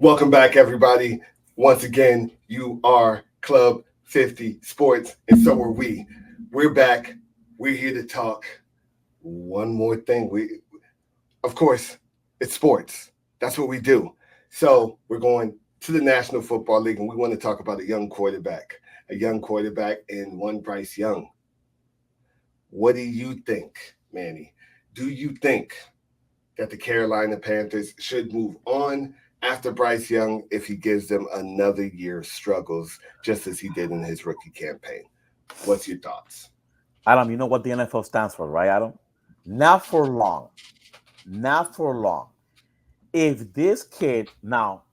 Welcome back, everybody. Once again, you are Club 50 Sports, and so are we. We're back. We're here to talk one more thing. Of course, it's sports. That's what we do. So we're going to the National Football League, and we want to talk about a young quarterback, and one Bryce Young. What do you think, Manny? Do you think that the Carolina Panthers should move on after Bryce Young if he gives them another year of struggles, just as he did in his rookie campaign? What's your thoughts? Adam, you know what the NFL stands for, right, Adam? Not for long. Not for long. If this kid, now,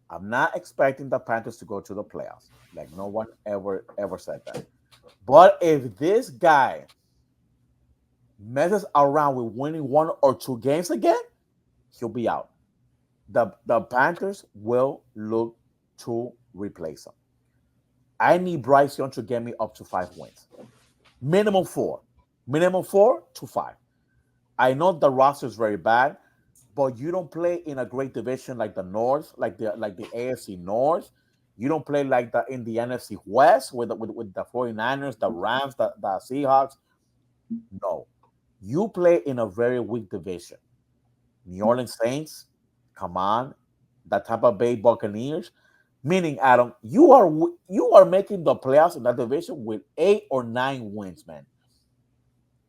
I'm not expecting the Panthers to go to the playoffs. Like, no one ever said that. But if this guy messes around with winning one or two games again, he'll be out. The Panthers will look to replace him. I need Bryce Young to get me up to 5 wins. Minimum four. Minimum 4 to 5. I know the roster is very bad, but you don't play in a great division like the North, like the AFC North. You don't play like the in the NFC West with the 49ers, the Rams, the Seahawks. No. You play in a very weak division. New Orleans Saints, come on, the Tampa Bay Buccaneers. Meaning, Adam, you are making the playoffs in that division with 8 or 9 wins, man.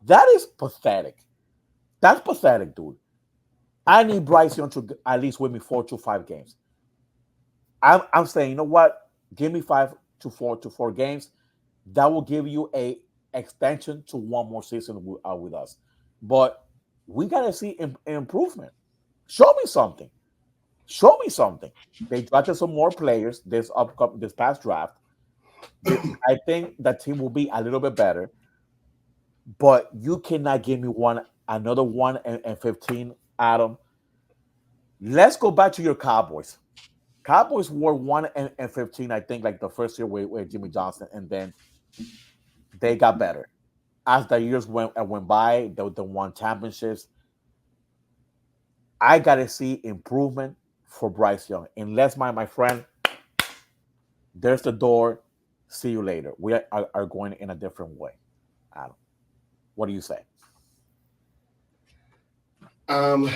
That is pathetic. That's pathetic, dude. I need Bryce Young to at least win me 4 to 5 games. I'm saying, you know what? Give me 5 to 4 games. That will give you a extension to one more season with us. But we gotta see improvement. Show me something. Show me something. They drafted some more players this past draft. I think the team will be a little bit better, but you cannot give me another 1-15, Adam. Let's go back to your Cowboys. Cowboys were 1-15, I think, like the first year with Jimmy Johnson, and then they got better as the years went by. They won championships. I gotta see improvement for Bryce Young. Unless my friend, there's the door. See you later. We are going in a different way. Adam, what do you say? Um,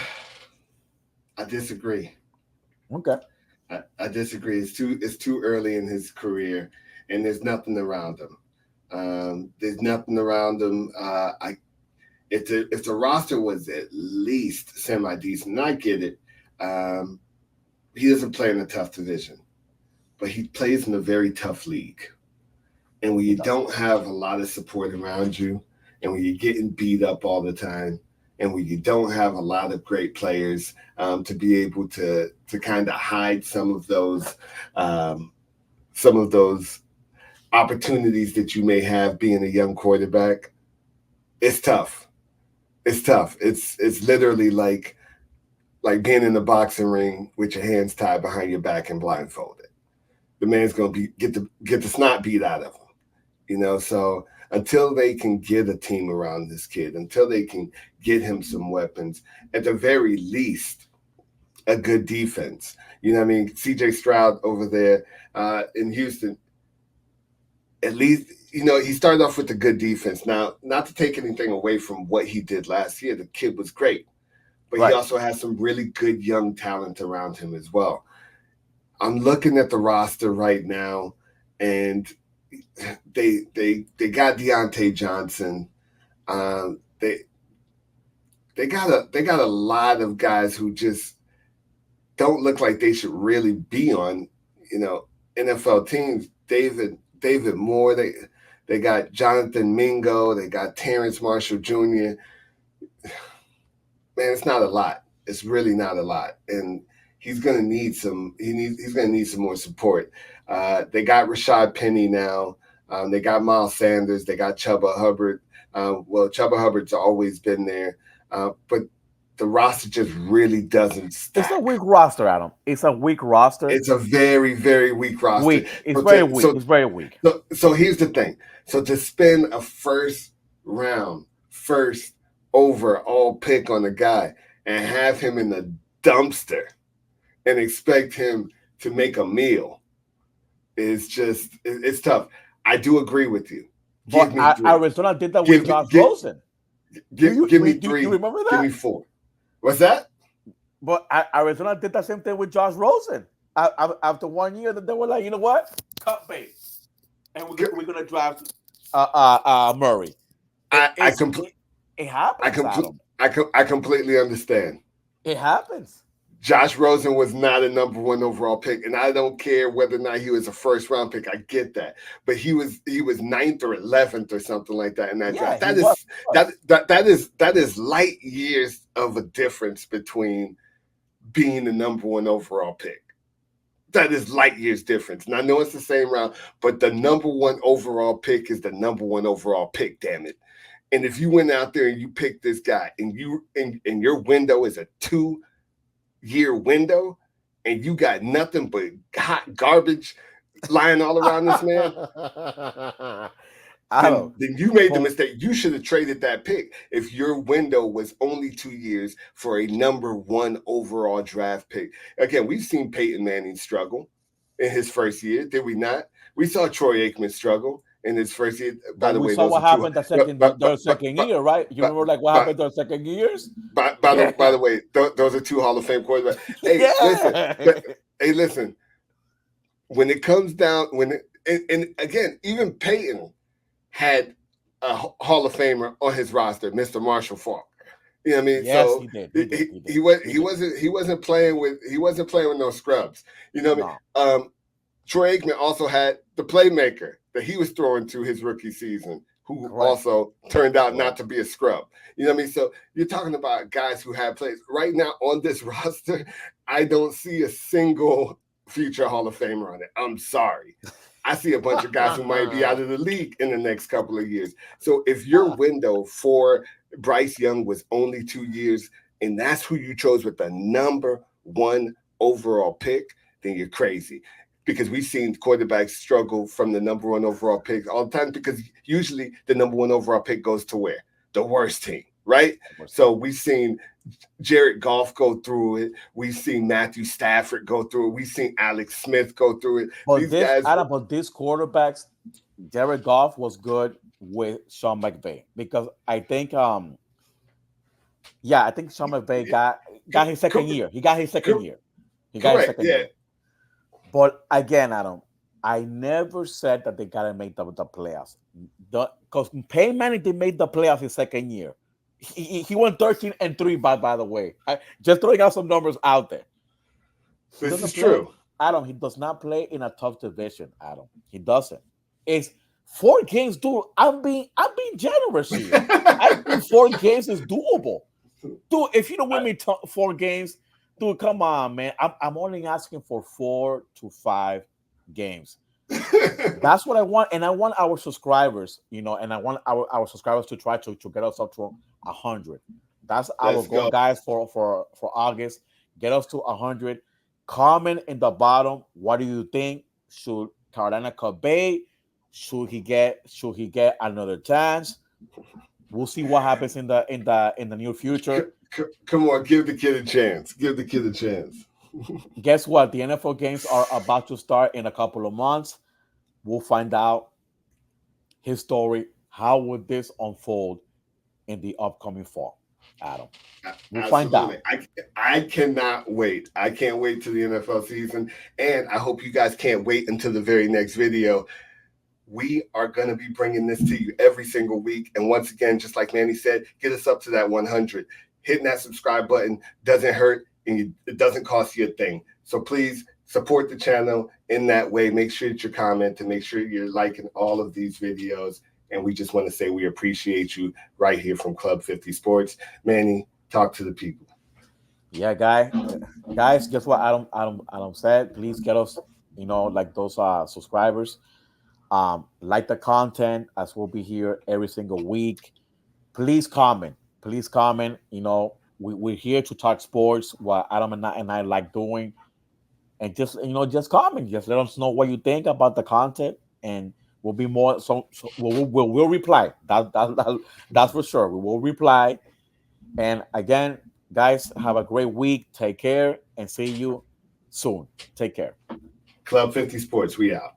I disagree. Okay. I disagree. It's too early in his career, and there's nothing around him. There's nothing around him. If the roster was at least semi decent, I get it. Um, he doesn't play in a tough division, but he plays in a very tough league. And when He you does. don't have a lot of support around you, and when you're getting beat up all the time, and when you don't have a lot of great players to be able to kind of hide um, some of those opportunities that you may have being a young quarterback, it's tough. It's tough. It's literally like being in the boxing ring with your hands tied behind your back and blindfolded. The man's gonna get the snot beat out of him. So until they can get a team around this kid, until they can get him some weapons, at the very least, a good defense. I mean, CJ Stroud over there in Houston, at least, he started off with a good defense. Now, not to take anything away from what he did last year, the kid was great, but he Right. also has some really good young talent around him as well. I'm looking at the roster right now, and they got Deontay Johnson. Um, they they got a lot of guys who just don't look like they should really be on you know NFL teams. David Moore. They got Jonathan Mingo. They got Terrence Marshall Jr. Man, it's not a lot. It's really not a lot, and he's gonna need some. He's gonna need some more support. They got Rashad Penny now. They got Miles Sanders. They got Chuba Hubbard. Well, Chuba Hubbard's always been there, but the roster just really doesn't It's a stack. weak roster, Adam. It's a weak roster. It's a very, very weak roster. Weak. It's So, very to, weak. so, It's very weak. so here's the thing. So to spend a round, first overall pick on a guy and have him in the dumpster and expect him to make a meal is just it's tough. I do agree with you. Give But me three. Arizona did that with Give me Josh Rosen. give me Do you three. remember Give that? me four. What's that? But Arizona did the same thing with Josh Rosen. After 1 year, that they were like, you know what, cut bait, and we're gonna draft Murray. It, I I it's compl- it, it I happens, complete Adam. I completely understand. It happens. Josh Rosen was not a number one overall pick, and I don't care whether or not he was a first round pick. I get that, but he was ninth or 11th or something like that in that Yeah, draft. he That was. is that is light years of a difference between being the number one overall pick. That is light years difference. And I know it's the same round, but the number one overall pick is the number one overall pick. Damn it! And if you went out there and you picked this guy, and your window is a 2 year window, and you got nothing but hot garbage lying all around this man, Adam, then you made the for mistake. You should have traded that pick if your window was only 2 years for a number one overall draft pick. Again, we've seen Peyton Manning struggle in his first year, did we not? We saw Troy Aikman struggle in his first year. By but the we way, saw those what are two. happened the But second their second year, right? You but remember like what but happened their second years? by Yeah, the way, those are two Hall of Fame quarterbacks. Hey, listen, yeah, hey, listen. When it comes down, and again, even Peyton had a Hall of Famer on his roster, Mr. Marshall Faulk. You know what I mean? yes, So he did. He he, did. He did. He he did. wasn't playing with no scrubs. You know what No, I mean? Troy Aikman also had the playmaker that he was throwing to his rookie season, who correct. also turned out Correct. not to be a scrub. You know what I mean? So you're talking about guys who have plays right now on this roster. I don't see a single future Hall of Famer on it. I'm sorry. I see a bunch of guys who might be out of the league in the next couple of years. So if your window for Bryce Young was only 2 years, and that's who you chose with the number one overall pick, then you're crazy. Because we've seen quarterbacks struggle from the number one overall pick all the time, because usually the number one overall pick goes to where? The worst team, right? So we've seen Jared Goff go through it. We've seen Matthew Stafford go through it. We've seen Alex Smith go through it. But These guys, Adam, but these quarterbacks, Jared Goff was good with Sean McVay because I think yeah, I think Sean McVay got his second year. He got his second year. He got his correct, second yeah. year. But again, Adam, I never said that they gotta make the playoffs. Because Peyton Manning did make the playoffs his second year. He went 13-3, by the way. Just throwing out some numbers out there. He This is doesn't play, true. Adam. He does not play in a tough division, Adam. He doesn't. It's 4 games, dude. I'm being generous here. I think 4 games is doable. Dude, if you don't win me 4 games, dude, come on, man. I'm only asking for 4 to 5 games. That's what I want, and I want our subscribers, and I want our subscribers to try to get us up to 100. That's our Let's goal, go. guys, for August. Get us to 100. Comment in the bottom. What do you think? Should Carolina cut bait? Should he get another chance? We'll see what happens in the near future. Come on, give the kid a chance. Give the kid a chance. Guess what? The NFL games are about to start in a couple of months. We'll find out his story. How would this unfold in the upcoming fall, Adam? We'll find out. Absolutely. I cannot wait. I can't wait to the NFL season. And I hope you guys can't wait until the very next video. We are going to be bringing this to you every single week. And once again, just like Manny said, get us up to that 100. Hitting that subscribe button doesn't hurt, and it doesn't cost you a thing. So please support the channel in that way. Make sure that you're commenting. Make sure you're liking all of these videos. And we just want to say we appreciate you right here from Club 50 Sports. Manny, talk to the people. Yeah, guys, guess what? Adam said, please get us, like those subscribers. Like the content as we'll be here every single week. Please comment. Please comment. We're here to talk sports, what Adam and I like doing. And just comment. Just let us know what you think about the content. And we'll be more so we'll reply. That's for sure. We will reply. And again, guys, have a great week. Take care and see you soon. Take care. Club 50 Sports, we out.